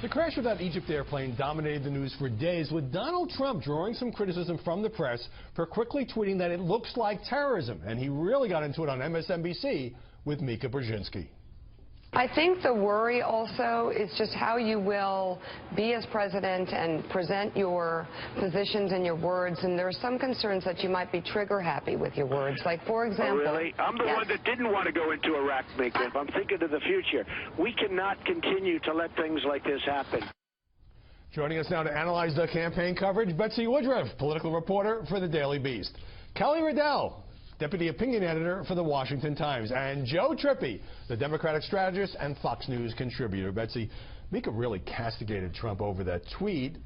The crash of that Egypt airplane dominated the news for days, with Donald Trump drawing some criticism from the press for quickly tweeting that it looks like terrorism. And he really got into it on MSNBC with Mika Brzezinski. I think the worry also is just how you will be as president and present your positions and your words. And there are some concerns that you might be trigger happy with your words. Like, for example... Oh, really? I'm the one that didn't want to go into Iraq, Mika. If I'm thinking of the future, we cannot continue to let things like this happen. Joining us now to analyze the campaign coverage, Betsy Woodruff, political reporter for the Daily Beast. Kelly Riddell, deputy opinion editor for the Washington Times, and Joe Trippi, the Democratic strategist and Fox News contributor. Betsy, Mika really castigated Trump over that tweet.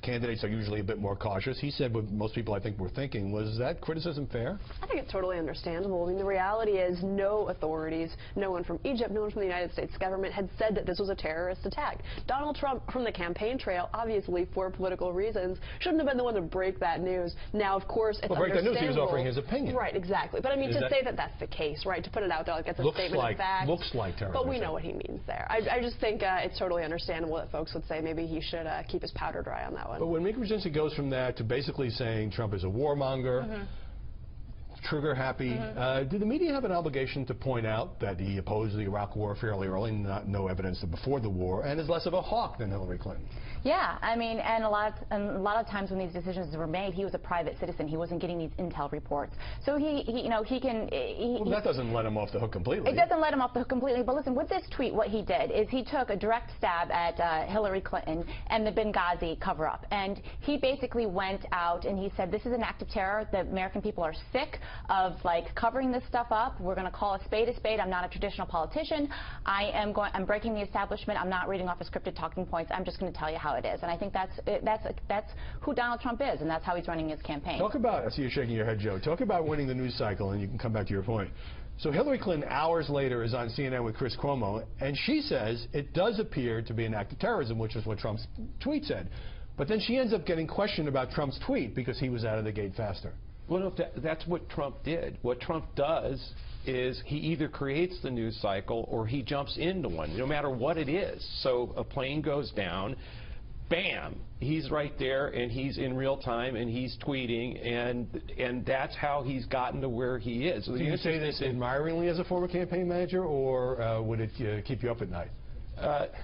Candidates are usually a bit more cautious. He said what most people, I think, were thinking. Was that criticism fair? I think it's totally understandable. I mean, the reality is no authorities, no one from Egypt, no one from the United States government had said that this was a terrorist attack. Donald Trump, from the campaign trail, obviously for political reasons, shouldn't have been the one to break that news. Now, of course, it's break the news, he was offering his opinion. Right, exactly. But I mean, to say that that's the case, right, to put it out there like it's a statement of fact. Looks like terrorism. But we know what he means there. I just think it's totally understandable that folks would say maybe he should keep his powder dry on that one. But when Mika Brzezinski goes from that to basically saying Trump is a warmonger, trigger happy, did the media have an obligation to point out that he opposed the Iraq war fairly early, no evidence before the war, and is less of a hawk than Hillary Clinton? Yeah, I mean, and a lot of times when these decisions were made, he was a private citizen. He wasn't getting these intel reports. So Well, that doesn't let him off the hook completely. It doesn't let him off the hook completely. But listen, with this tweet, what he did is he took a direct stab at Hillary Clinton and the Benghazi cover-up. And he basically went out and he said, this is an act of terror. The American people are sick of, like, covering this stuff up. We're going to call a spade a spade. I'm not a traditional politician. I'm breaking the establishment. I'm not reading off of scripted talking points. I'm just going to tell you how it is. And I think that's who Donald Trump is, and that's how he's running his campaign. Talk about, I see you shaking your head, Joe. Talk about winning the news cycle, and you can come back to your point. So Hillary Clinton, hours later, is on CNN with Chris Cuomo, and she says it does appear to be an act of terrorism, which is what Trump's tweet said. But then she ends up getting questioned about Trump's tweet because he was out of the gate faster. Well, no, that's what Trump did. What Trump does is he either creates the news cycle or he jumps into one, no matter what it is. So a plane goes down, bam, he's right there, and he's in real time, and he's tweeting, and that's how he's gotten to where he is. Do you say this admiringly as a former campaign manager, or would it keep you up at night?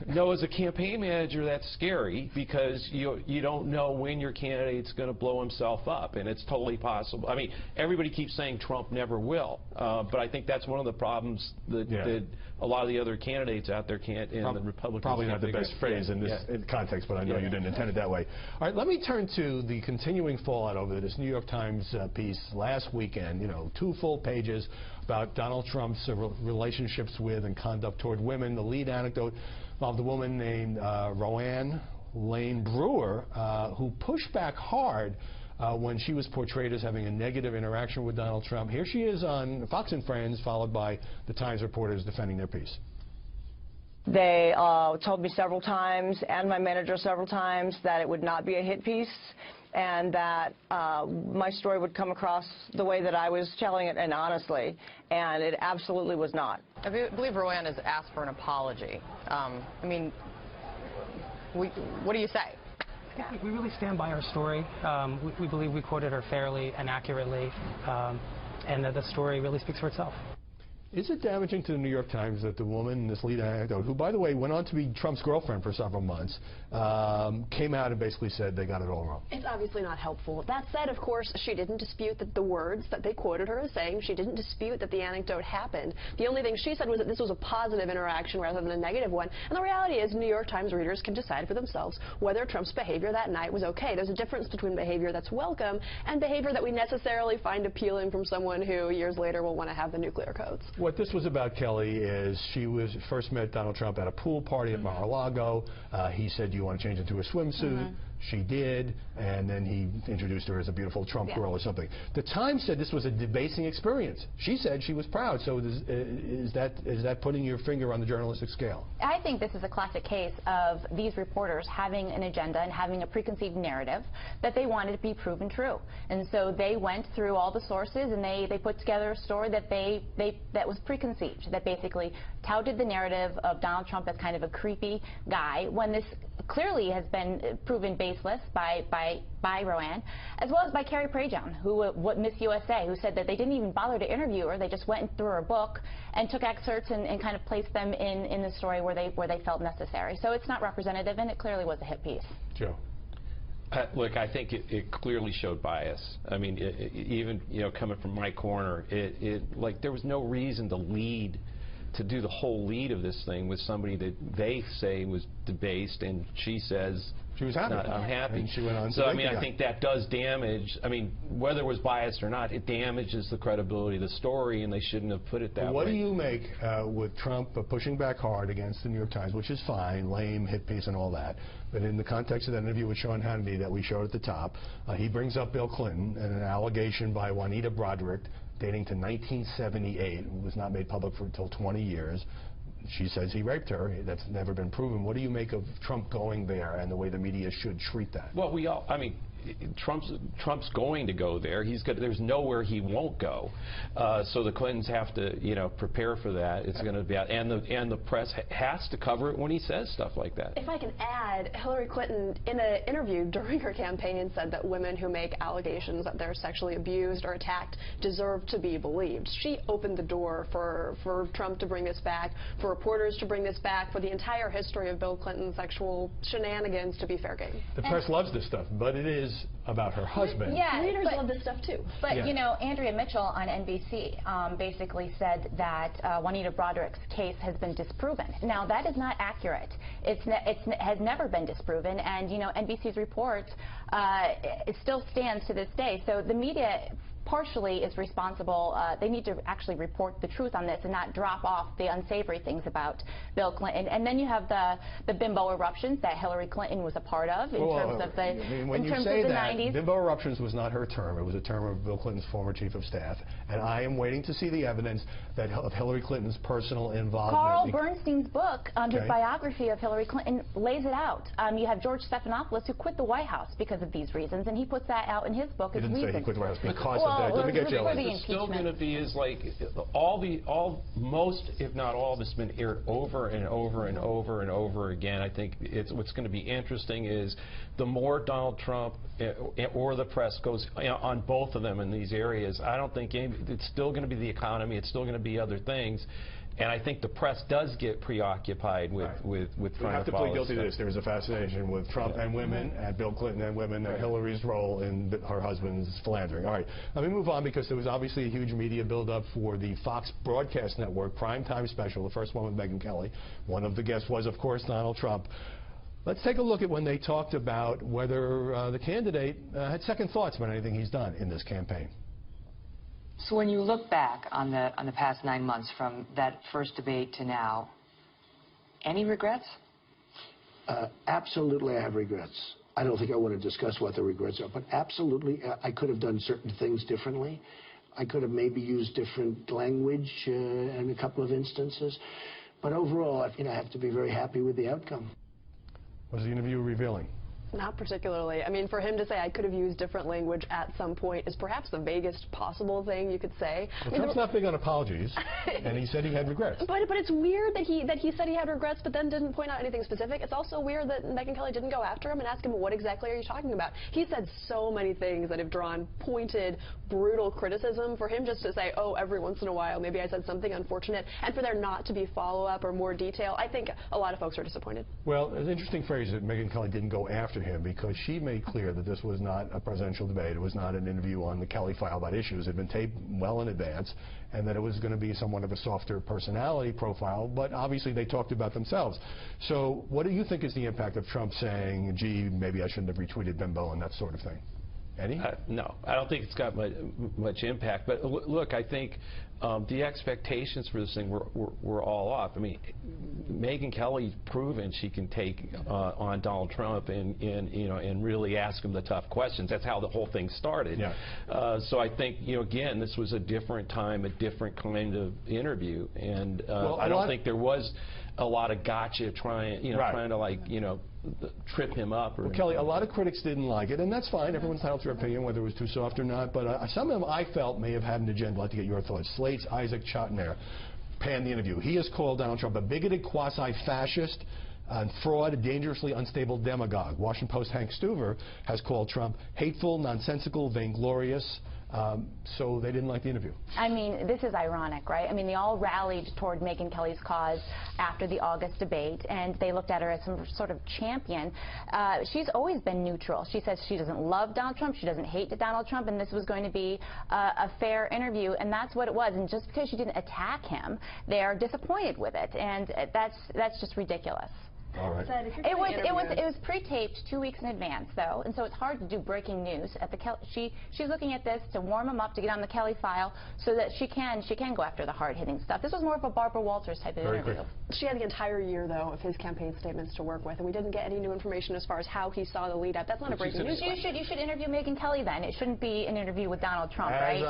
No, as a campaign manager, that's scary because you don't know when your candidate's going to blow himself up, and it's totally possible. I mean, everybody keeps saying Trump never will, but I think that's one of the problems that a lot of the other candidates out there can't, and the Republicans probably not the best phrase in this context, but I know you didn't intend it that way. All right, let me turn to the continuing fallout over this New York Times piece last weekend. You know, 2 full pages about Donald Trump's relationships with and conduct toward women. The lead anecdote involved a woman named Roanne Lane Brewer, who pushed back hard when she was portrayed as having a negative interaction with Donald Trump. Here she is on Fox and Friends, followed by the Times reporters defending their piece. They told me several times, and my manager several times, that it would not be a hit piece, and that my story would come across the way that I was telling it, and honestly, and it absolutely was not. I believe Roanne has asked for an apology. I mean, what do you say? I think we really stand by our story. We believe we quoted her fairly and accurately, and that the story really speaks for itself. Is it damaging to the New York Times that the woman, this lead anecdote, who, by the way, went on to be Trump's girlfriend for several months, came out and basically said they got it all wrong? It's obviously not helpful. That said, of course, she didn't dispute that the words that they quoted her as saying. She didn't dispute that the anecdote happened. The only thing she said was that this was a positive interaction rather than a negative one. And the reality is New York Times readers can decide for themselves whether Trump's behavior that night was okay. There's a difference between behavior that's welcome and behavior that we necessarily find appealing from someone who years later will want to have the nuclear codes. What this was about, Kelly, is she first met Donald Trump at a pool party at Mar-a-Lago. He said, "Do you want to change into a swimsuit?" she did, and then he introduced her as a beautiful Trump girl or something. The Times said this was a debasing experience. She said she was proud. So is that putting your finger on the journalistic scale? I think this is a classic case of these reporters having an agenda and having a preconceived narrative that they wanted to be proven true. And so they went through all the sources and they put together a story that that was preconceived, that basically touted the narrative of Donald Trump as kind of a creepy guy, when this clearly has been proven baseless by Roanne, as well as by Carrie Prejean, Miss USA, who said that they didn't even bother to interview her. They just went through her book and took excerpts and kind of placed them in the story where they felt necessary. So it's not representative, and it clearly was a hit piece. Joe. Look, I think it clearly showed bias. I mean, even coming from my corner, like there was no reason to do the whole lead of this thing with somebody that they say was debased, and she says she was happy. I'm happy. And she went on. So I mean, I think that does damage. I mean, whether it was biased or not, it damages the credibility of the story, and they shouldn't have put it that way. What do you make with Trump pushing back hard against the New York Times, which is fine, lame, hit piece, and all that? But in the context of that interview with Sean Hannity that we showed at the top, he brings up Bill Clinton and an allegation by Juanita Broaddrick dating to 1978, was not made public until 20 years. She says he raped her. That's never been proven. What do you make of Trump going there and the way the media should treat that? Well, I mean, Trump's going to go there. There's nowhere he won't go. So the Clintons have to, prepare for that. It's going to be out, and the press has to cover it when he says stuff like that. If I can add, Hillary Clinton, in an interview during her campaign, said that women who make allegations that they're sexually abused or attacked deserve to be believed. She opened the door for Trump to bring this back, for reporters to bring this back, for the entire history of Bill Clinton's sexual shenanigans to be fair game. The press loves this stuff, but it is about her husband. Yeah, readers love this stuff too. But Andrea Mitchell on NBC basically said that Juanita Broaddrick's case has been disproven. Now that is not accurate. It has never been disproven, and NBC's reports it still stands to this day. So the media partially is responsible. They need to actually report the truth on this and not drop off the unsavory things about Bill Clinton. And then you have the bimbo eruptions that Hillary Clinton was a part of in terms of the when you say that, 90s. Bimbo eruptions was not her term. It was a term of Bill Clinton's former chief of staff. And I am waiting to see the evidence of Hillary Clinton's personal involvement. Carl Bernstein's book, his biography of Hillary Clinton, lays it out. You have George Stephanopoulos, who quit the White House because of these reasons, and he puts that out in his book as reasons. He didn't say he quit the White House because of that. Let me get you. It's still going to be like most, if not all, of this has been aired over and over and over and over again. I think what's going to be interesting is the more Donald Trump or the press goes on both of them in these areas, I don't think it's still going to be the economy. It's still going to be other things. And I think the press does get preoccupied with trying to follow. We have to plead guilty to this. There is a fascination with Trump and women, and Bill Clinton and women, and Hillary's role in her husband's philandering. All right, let me move on, because there was obviously a huge media buildup for the Fox Broadcast Network primetime special, the first one with Megyn Kelly. One of the guests was, of course, Donald Trump. Let's take a look at when they talked about whether the candidate had second thoughts about anything he's done in this campaign. So when you look back on the past 9 months from that first debate to now, any regrets? Absolutely, I have regrets. I don't think I want to discuss what the regrets are, but absolutely, I could have done certain things differently. I could have maybe used different language in a couple of instances. But overall, I have to be very happy with the outcome. Was the interview revealing? Not particularly. I mean, for him to say I could have used different language at some point is perhaps the vaguest possible thing you could say. Well, Trump's not big on apologies, and he said he had regrets. But it's weird that he said he had regrets, but then didn't point out anything specific. It's also weird that Megyn Kelly didn't go after him and ask him, what exactly are you talking about? He said so many things that have drawn pointed, brutal criticism. For him just to say, oh, every once in a while, maybe I said something unfortunate, and for there not to be follow-up or more detail, I think a lot of folks are disappointed. Well, an interesting phrase that Megyn Kelly didn't go after him, because she made clear that this was not a presidential debate. It was not an interview on the Kelly file about issues. It had been taped well in advance, and that it was going to be somewhat of a softer personality profile, but obviously they talked about themselves. So what do you think is the impact of Trump saying, gee, maybe I shouldn't have retweeted Bimbo and that sort of thing? Eddie? No, I don't think it's got much impact. But look, I think the expectations for this thing were all off. I mean, Megyn Kelly's proven she can take on Donald Trump and really ask him the tough questions. That's how the whole thing started. Yeah. So I think, again, this was a different time, a different kind of interview, and I don't think there was a lot of gotcha trying to trip him up. Well, Kelly, a lot of critics didn't like it, and that's fine. Everyone's entitled to their opinion, whether it was too soft or not. But some of them I felt may have had an agenda. I'd like to get your thoughts. Slate's Isaac Chotiner panned the interview. He has called Donald Trump a bigoted quasi-fascist and fraud, a dangerously unstable demagogue. Washington Post Hank Stuever has called Trump hateful, nonsensical, vainglorious. So they didn't like the interview. I mean, this is ironic, right? I mean, they all rallied toward Megyn Kelly's cause after the August debate, and they looked at her as some sort of champion. She's always been neutral. She says she doesn't love Donald Trump, she doesn't hate Donald Trump, and this was going to be a fair interview, and that's what it was. And just because she didn't attack him, they are disappointed with it, and that's just ridiculous. All right. It was pre-taped 2 weeks in advance, though, and so it's hard to do breaking news. At the she's looking at this to warm him up to get on the Kelly file, so that she can go after the hard-hitting stuff. This was more of a Barbara Walters type of interview. She had the entire year, though, of his campaign statements to work with, and we didn't get any new information as far as how he saw the lead-up. That's not a breaking news. You should interview Megyn Kelly then. It shouldn't be an interview with Donald Trump, right?